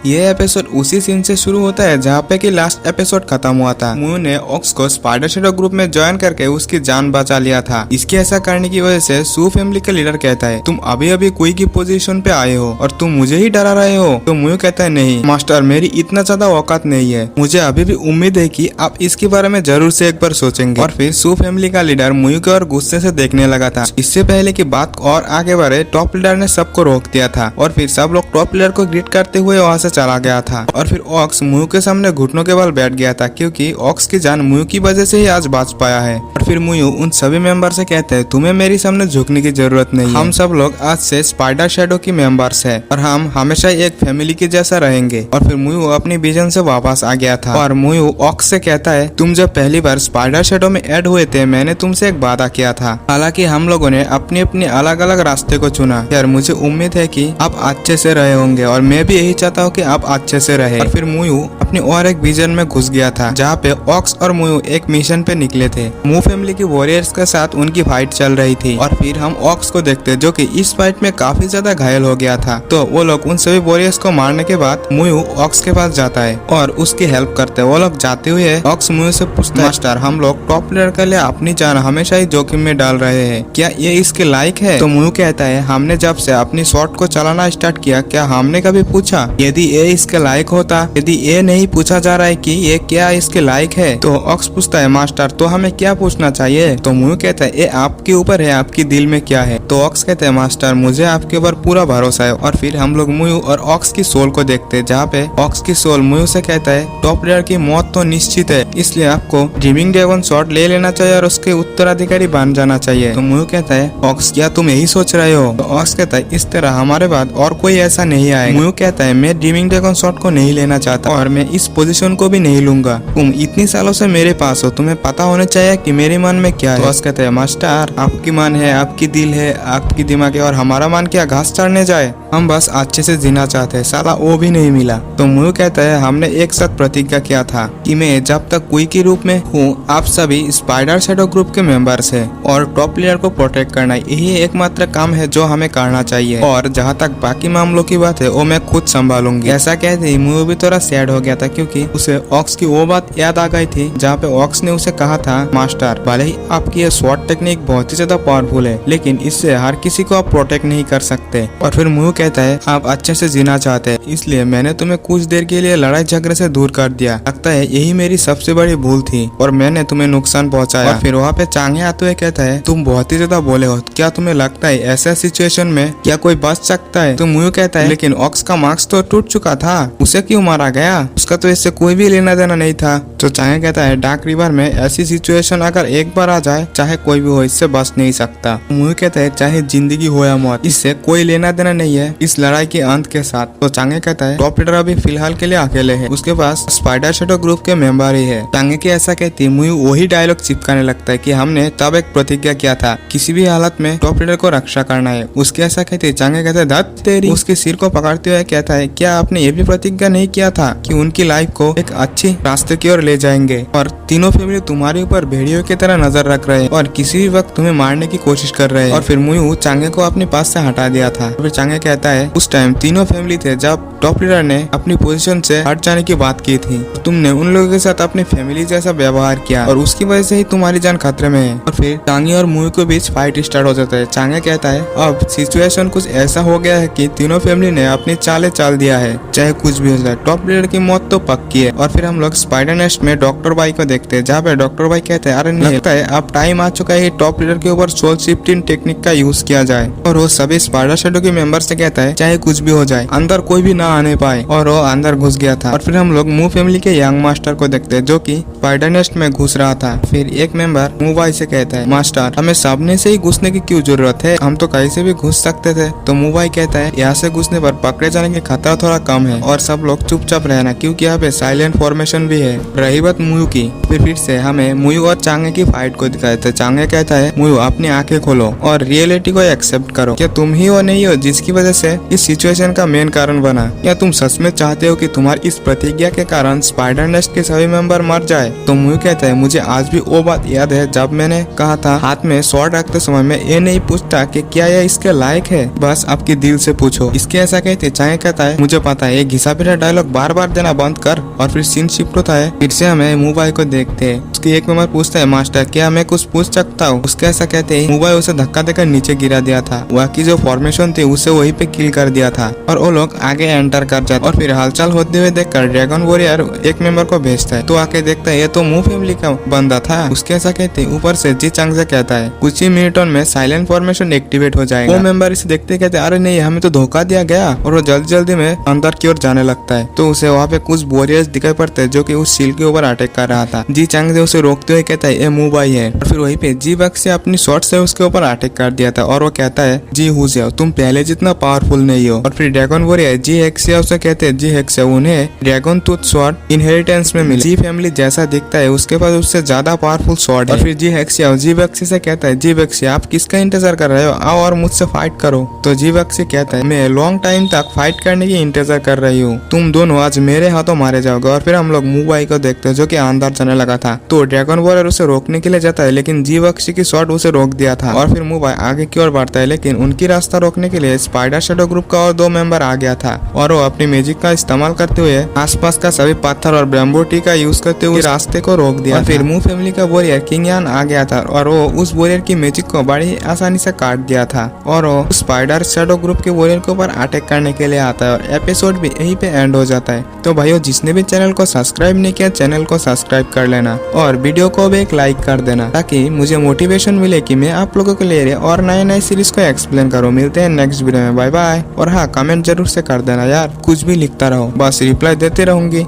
ये एपिसोड उसी सीन से शुरू होता है जहाँ पे कि लास्ट एपिसोड खत्म हुआ था। मुयू ने ऑक्स को स्पाइडर शैडो ग्रुप में ज्वाइन करके उसकी जान बचा लिया था। इसके ऐसा करने की वजह से सू फैमिली का लीडर कहता है, तुम अभी अभी कोई की पोजीशन पे आए हो और तुम मुझे ही डरा रहे हो। तो मुयू कहता है, नहीं मास्टर, मेरी इतना ज्यादा औकात नहीं है। मुझे अभी भी उम्मीद है कि आप इसके बारे में जरूर से एक बार सोचेंगे। और फिर सू फैमिली का लीडर मुयू को और गुस्से से देखने लगा था। इससे पहले की बात और आगे बढ़े, टॉप लीडर ने सबको रोक दिया था और फिर सब लोग टॉप लीडर को ग्रीट करते हुए वहाँ से चला गया था। और फिर ऑक्स मुयू के सामने घुटनों के बल बैठ गया था, क्योंकि ऑक्स की जान मुयू की वजह से ही आज बच पाया है। और फिर मुयू उन सभी मेंबर से कहते हैं, तुम्हें मेरी सामने झुकने की जरूरत नहीं है। हम सब लोग आज से स्पाइडर शैडो की मेंबर्स है और हम हमेशा एक फैमिली के जैसा रहेंगे। और फिर मुयू अपनी विजन से वापस आ गया था और मुयू ऑक्स से कहता है, तुम जब पहली बार स्पाइडर शैडो में ऐड हुए थे, मैंने तुमसे एक वादा किया था। हालांकि हम लोगों ने अपने अपने अलग अलग रास्ते को चुना। यार मुझे उम्मीद है कि आप अच्छे से रहे होंगे और मैं भी यही चाहता हूँ कि आप अच्छे से रहे। और फिर मुयू अपनी और एक विजन में घुस गया था, जहाँ पे ऑक्स और मुयू एक मिशन पे निकले थे। मू फैमिली के वॉरियर्स के साथ उनकी फाइट चल रही थी और फिर हम ऑक्स को देखते जो कि इस फाइट में काफी ज्यादा घायल हो गया था। तो वो लोग उन सभी वॉरियर्स को मारने के बाद मुयू ऑक्स के पास जाता है और उसकी हेल्प करते हैं। वो लोग जाते हुए ऑक्स मुयू से पूछता है, मास्टर, हम लोग टॉप प्लेयर के लिए अपनी जान हमेशा ही जोखिम में डाल रहे हैं, क्या ये इसके लायक है? तो मुयू कहता है, हमने जब से अपनी शॉट को चलाना स्टार्ट किया, क्या हमने कभी पूछा यदि ये इसके लायक होता? यदि ये नहीं पूछा जा रहा है कि ये क्या इसके लायक है, तो ऑक्स पूछता है, मास्टर, तो हमें क्या पूछना चाहिए? तो मुयू कहता है, ये आपके ऊपर है, आपकी दिल में क्या है? तो ऑक्स कहते हैं, मास्टर, मुझे आपके ऊपर पूरा भरोसा है। और फिर हम लोग मुयू और ऑक्स की सोल को देखते हैं, जहाँ पे ऑक्स की सोल मुयू से कहता है, टॉप प्लेयर की मौत तो निश्चित है, इसलिए आपको ड्रीमिंग ड्रैगन शॉट ले लेना चाहिए और उसके उत्तराधिकारी बन जाना चाहिए। तो मुयू कहता है, ऑक्स, क्या तुम यही सोच रहे हो? तो ऑक्स कहता है, इस तरह हमारे बाद और कोई ऐसा नहीं आएगा। मुयू कहता है, मैं ड्रीमिंग ड्रैगन शॉट को नहीं लेना चाहता और मैं इस पोजीशन को भी नहीं लूंगा। तुम इतनी सालों से मेरे पास हो, तुम्हें पता होना चाहिए कि मेरे मन में क्या है। तो ऑक्स कहता है, मास्टर, आपकी मन है, आपकी दिल है, आपकी दिमाग है और हमारा मन क्या घास चढ़ने जाए? हम बस अच्छे से जीना चाहते हैं, साला वो भी नहीं मिला। तो मुयू कहता है, हमने एक साथ प्रतिज्ञा किया था कि मैं जब तक कोई के रूप में हूँ, आप सभी स्पाइडर शैडो ग्रुप के मेंबर्स हैं और टॉप प्लेयर को प्रोटेक्ट करना यही एकमात्र काम है जो हमें करना चाहिए। और जहाँ तक बाकी मामलों की बात है वो मैं खुद संभालूंगी। ऐसा कहते ही मुयू भी थोड़ा सैड हो गया था, क्योंकि उसे ऑक्स की वो बात याद आ गई थी जहाँ पे ऑक्स ने उसे कहा था, मास्टर, भले ही आपकी ये शॉट टेक्निक बहुत ही ज्यादा पावरफुल है, लेकिन इससे हर किसी को आप प्रोटेक्ट नहीं कर सकते। और फिर मुयू कहता है, आप अच्छे से जीना चाहते हैं, इसलिए मैंने तुम्हें कुछ देर के लिए लड़ाई झगड़े से दूर कर दिया। लगता है यही मेरी सबसे बड़ी भूल थी और मैंने तुम्हें नुकसान पहुंचाया। और फिर वहाँ पे चांगे आते हुए कहता है, तुम बहुत ही ज्यादा बोले हो, क्या तुम्हें लगता है ऐसा सिचुएशन में क्या कोई बच सकता है? तो मुयू कहता है, लेकिन ऑक्स का मार्क्स तो टूट चुका था, उसे क्यों मारा गया? उसका तो इससे कोई भी लेना देना नहीं था। तो चांगे कहता है, डार्क रिवर में ऐसी सिचुएशन अगर एक बार आ जाए, चाहे कोई भी हो, इससे बच नहीं सकता। मुयू कहता है, चाहे जिंदगी हो या मौत, इससे कोई लेना देना नहीं है इस लड़ाई के अंत के साथ। तो चांगे कहता है, टॉप लीडर अभी फिलहाल के लिए अकेले है, उसके पास स्पाइडर शैडो ग्रुप के मेंबर ही है। चांगे की ऐसा कहती मुयू वही डायलॉग चिपकाने लगता है कि हमने तब एक प्रतिज्ञा किया था, किसी भी हालत में टॉप लीडर को रक्षा करना है। उसके ऐसा कहती चांगे कहते हैं, धत तेरी। उसके सिर को पकड़ते हुए कहता है, क्या आपने ये भी प्रतिज्ञा नहीं किया था कि उनकी लाइफ को एक अच्छी रास्ते की ओर ले जाएंगे? और तीनों फैमिली तुम्हारे ऊपर भेड़ियों की तरह नजर रख रहे हैं और किसी भी वक्त तुम्हें मारने की कोशिश कर रहे हैं। और फिर मुयू चांगे को अपने पास से हटा दिया था। फिर चांगे कहता है, उस टाइम तीनों फैमिली थे जब टॉप लीडर ने अपनी पोजीशन से हट जाने की बात की थी। तुमने उन लोगों के साथ अपनी फैमिली जैसा व्यवहार किया और उसकी वजह से ही तुम्हारी जान खतरे में है। और फिर चांगे और मुयू के बीच फाइट स्टार्ट हो जाता है। चांगे कहता है, अब सिचुएशन कुछ ऐसा हो गया है कि तीनों फैमिली ने अपनी चालें चाल दिया है, चाहे कुछ भी हो जाए, टॉप लीडर की मौत तो पक्की है। और फिर हम लोग स्पाइडर नेस्ट में डॉक्टर भाई को देखते हैं, जहाँ पे डॉक्टर भाई कहते हैं, अरे नहीं, लगता है अब टाइम आ चुका है टॉप लीडर के ऊपर सोल शिफ्टिंग टेक्निक का यूज किया जाए। और वो सभी स्पाइडर शैडो के मेंबर से कहता है, चाहे कुछ भी हो जाए, अंदर कोई भी ना आने पाए। और वो अंदर घुस गया था। और फिर हम लोग मू फैमिली के यंग मास्टर को देखते हैं, जो कि स्पाइडर नेस्ट में घुस रहा था। फिर एक मेंबर मू भाई से कहता है, मास्टर, हमें सामने से ही घुसने की क्यों जरूरत है, हम तो कहीं से भी घुस सकते थे। तो मू भाई कहता है, यहाँ से घुसने पर पकड़े जाने की खतरा थोड़ा कम है और सब लोग चुपचाप रहना, क्योंकि यहाँ पे साइलेंट फॉर्मेशन भी है। रही बात मुयू की, फिर से हमें मुयू और चांगे की फाइट को दिखाते। चांगे कहता है, मुयू, अपनी आंखें खोलो और रियलिटी को एक्सेप्ट करो, क्या तुम ही हो नहीं हो जिसकी वजह से इस सिचुएशन का मेन कारण बना। या तुम सच में चाहते हो कि तुम्हारी इस प्रतिज्ञा के कारण स्पाइडर नेस्ट के सभी मेंबर मर जाए? तो मुझे कहता है, मुझे आज भी वो बात याद है जब मैंने कहा था हाथ में स्वॉर्ड रखते समय मैं ये नहीं पूछता कि क्या यह इसके लायक है, बस आपके दिल से पूछो। इसके ऐसा कहते चाहे कहता है, मुझे पता है, ये घिसा पिटा डायलॉग बार बार देना बंद कर। और फिर सीन शिफ्ट होता है, फिर से हमें मुबाई को देखते हैं। उसकी एक मेंबर पूछता है, मास्टर क्या मैं कुछ पूछ सकता हूँ? उसके ऐसा कहते हैं, मुबाई उसे धक्का देकर नीचे गिरा दिया था, वहाँ की जो फॉर्मेशन थी उसे वहीं पे किल कर दिया था। और वो लोग आगे एंटर कर जाते और फिर हालचाल होते हुए देखकर ड्रैगन वॉरियर एक मेंबर को भेजता है, तो आके देखता है ये तो मू फैमिली का बंदा था। उसके ऐसा कहते हैं, ऊपर से जी चांग से कहता है कुछ ही मिनटों में साइलेंट फॉर्मेशन एक्टिवेट हो जाएगा। वो मेंबर इसे देखते कहते अरे नहीं, हमें तो धोखा दिया गया। और वो जल्दी जल्दी में अंदर की ओर जाने लगता है, तो उसे वहाँ पे कुछ वॉरियर्स दिखाई पड़ते हैं जो कि उस शील के ऊपर अटैक कर रहा था। जी चांग से उसे रोकते हुए कहता है ये मुबाई है। और फिर वहीं पे जी बक्स से अपनी शॉट से उसके ऊपर अटैक कर दिया था और वो कहता है जी हुजिया तुम पहले जितना पावरफुल नहीं हो। और फिर ड्रैगन वॉरियर जी हेक्सिया उसे कहते हैं, जी हेक्सिया उन्हें ड्रैगन टूथ स्वॉर्ड इनहेरिटेंस में मिला। जी फैमिली जैसा दिखता है उसके पास उससे ज्यादा पावरफुल स्वॉर्ड है। और फिर जी हेक्सिया जी बक्सी से कहता है, जी बक्सी आप किसका इंतजार कर रहे हो, आओ और मुझसे फाइट करो। तो जी बक्सी कहता है मैं लॉन्ग टाइम तक फाइट करने की इंतजार कर रही हूँ, तुम दोनों आज मेरे हाथों मारे जाओगे। और फिर हम लोग मुबाई को देखते हैं जो कि अंदर जाने लगा था, तो ड्रैगन वॉरियर उसे रोकने के लिए जाता है, लेकिन जी बक्सी की शॉट उसे रोक दिया था। और फिर मुबाई आगे की ओर बढ़ता है, लेकिन उनकी रास्ता रोकने के लिए स्पाइडर शैडो ग्रुप का और 2 मेंबर आ गया था और वो अपनी मैजिक का इस्तेमाल करते हुए आसपास का सभी पत्थर और बैम्बू टी का यूज करते हुए रास्ते को रोक दिया। और फिर मू फैमिली का वॉरियर किंग यान आ गया था और वो उस वॉरियर की मैजिक को बड़ी आसानी से काट दिया था और वो स्पाइडर शैडो ग्रुप के वॉरियर के ऊपर अटैक करने के लिए आता है और एपिसोड भी यहीं पे एंड हो जाता है। तो भाइयों जिसने भी चैनल को सब्सक्राइब नहीं किया चैनल को सब्सक्राइब कर लेना और वीडियो को भी एक लाइक कर देना ताकि मुझे मोटिवेशन मिले कि मैं आप लोगों के लिए और नए सीरीज को एक्सप्लेन करूँ। मिलते हैं नेक्स्ट वीडियो में, बाय बाय। और हाँ कमेंट जरूर से कर देना यार, कुछ भी लिखता रहो, बस रिप्लाई देते रहूंगी।